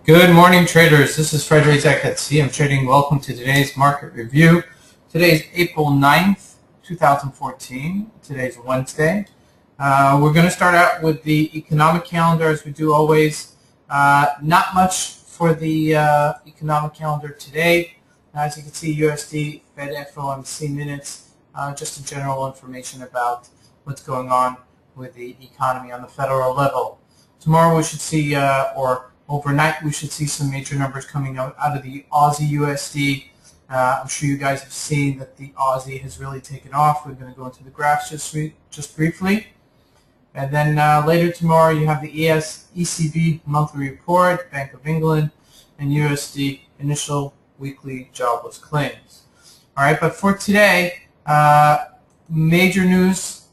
Good morning, traders. This is Razak at CMTrading. Welcome to today's market review. Today is April 9th, 2014. Today's Wednesday. We're going to start out with the economic calendar as we do always. Not much for the economic calendar today. As you can see, USD, Fed FOMC minutes, just a general information about what's going on with the economy on the federal level. Tomorrow we should see, overnight, we should see some major numbers coming out of the Aussie USD. I'm sure you guys have seen that the Aussie has really taken off. We're going to go into the graphs just briefly. And then later tomorrow you have the ECB monthly report, Bank of England, and USD initial weekly jobless claims. All right, but for today, major news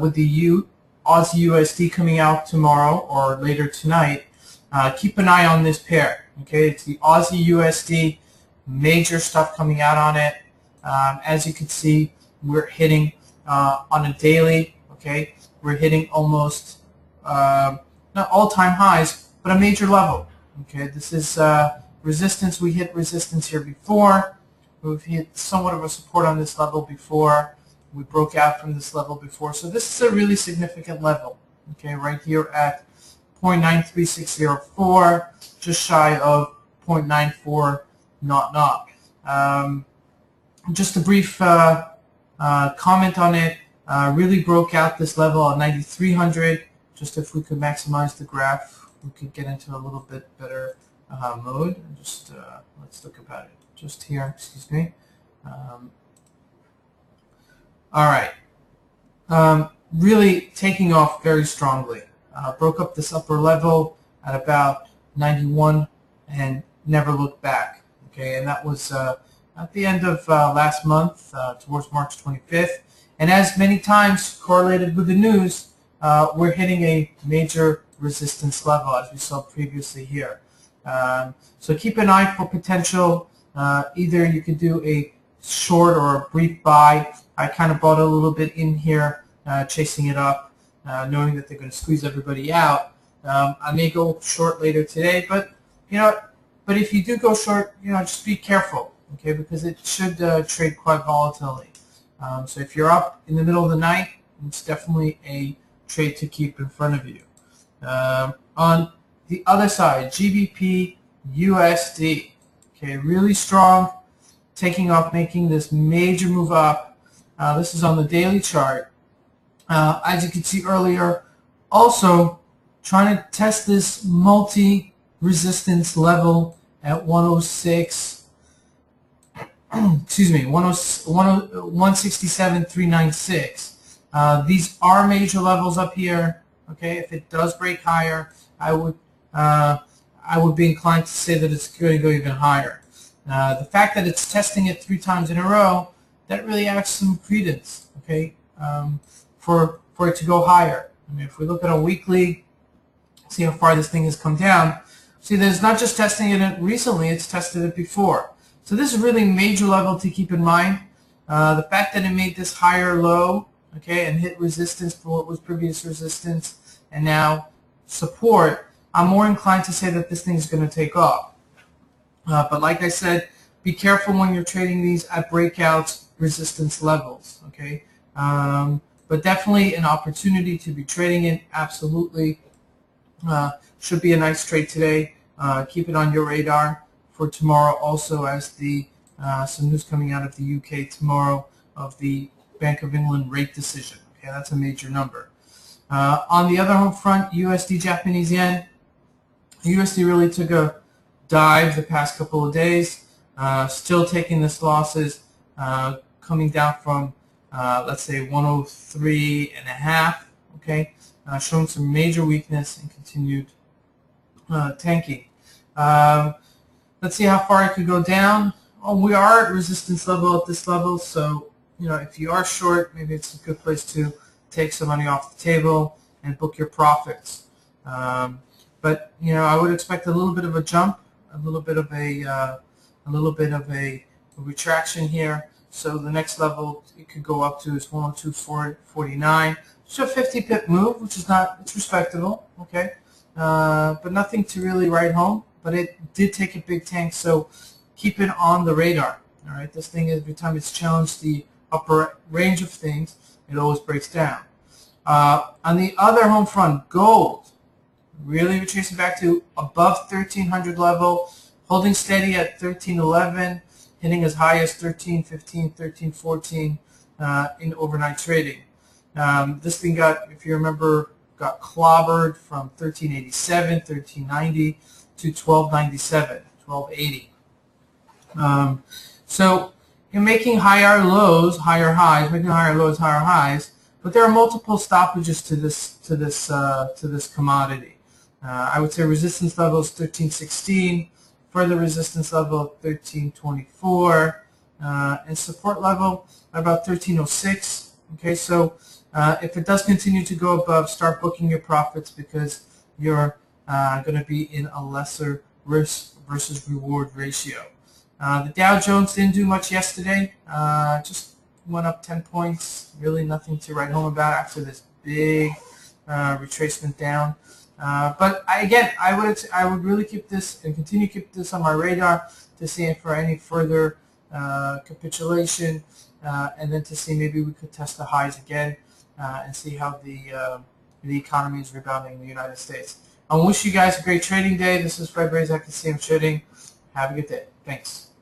with the Aussie USD coming out tomorrow or later tonight. Keep an eye on this pair. Okay, it's the Aussie USD. Major stuff coming out on it. As you can see, we're hitting on a daily. Okay, we're hitting almost not all-time highs, but a major level. Okay, this is resistance. We hit resistance here before. We've hit somewhat of a support on this level before. We broke out from this level before. So this is a really significant level. Okay, right here at 0.93604, just shy of 0.94 not. Just a brief comment on it. Really broke out this level at 9,300. Just if we could maximize the graph, we could get into a little bit better mode. Just let's look about it. Just here, excuse me. All right. Really taking off very strongly. Broke up this upper level at about 91 and never looked back. Okay, and that was at the end of last month, towards March 25th. And as many times correlated with the news, we're hitting a major resistance level as we saw previously here. So keep an eye for potential. Either you could do a short or a brief buy. I kind of bought a little bit in here, chasing it up. Knowing that they're going to squeeze everybody out. I may go short later today, but but if you do go short, just be careful, okay, because it should trade quite volatilely. So if you're up in the middle of the night, it's definitely a trade to keep in front of you. On the other side, GBPUSD, okay, really strong, taking off, making this major move up. This is on the daily chart. As you can see earlier, also trying to test this multi-resistance level at 106, excuse me, 167.396. These are major levels up here. Okay, if it does break higher, I would be inclined to say that it's going to go even higher. The fact that it's testing it 3 times in a row, that really adds some credence. Okay. For it to go higher. I mean, if we look at a weekly, see how far this thing has come down, see that it's not just testing it recently, it's tested it before. So this is really a major level to keep in mind. The fact that it made this higher low, okay, and hit resistance for what was previous resistance and now support, I'm more inclined to say that this thing is going to take off. But like I said, be careful when you're trading these at breakouts resistance levels, okay? But definitely an opportunity to be trading it. Absolutely. Should be a nice trade today. Keep it on your radar for tomorrow also, as the some news coming out of the UK tomorrow of the Bank of England rate decision. Okay, that's a major number. On the other home front, USD Japanese yen. USD really took a dive the past couple of days. Still taking this losses, coming down from let's say 103.5, okay, showing some major weakness and continued tanking. Let's see how far it could go down. Oh, we are at resistance level at this level, so if you are short, maybe it's a good place to take some money off the table and book your profits. But I would expect a little bit of a jump, a little bit of a retraction here. So the next level it could go up to is 102.49. So a 50 pip move, which is not, it's respectable, okay, but nothing to really write home. but it did take a big tank, so keep it on the radar. All right, this thing, every time it's challenged the upper range of things, it always breaks down. On the other home front, gold really retracing back to above 1300 level, holding steady at 1311, hitting as high as 1315, 1314 in overnight trading. This thing got, if you remember, got clobbered from 1387, 1390 to 1297, 1280. So you're making higher lows, higher highs, making higher lows, higher highs, but there are multiple stoppages to this commodity. I would say resistance level is 1316, further resistance level of 1324, and support level about 1306. Okay, so if it does continue to go above, start booking your profits because you're going to be in a lesser risk versus reward ratio. The Dow Jones didn't do much yesterday, just went up 10 points, really nothing to write home about after this big retracement down. But I would really keep this and continue to keep this on my radar to see if for any further capitulation, and then to see maybe we could test the highs again and see how the economy is rebounding in the United States. I wish you guys a great trading day. This is Razak at CMTrading. Have a good day. Thanks.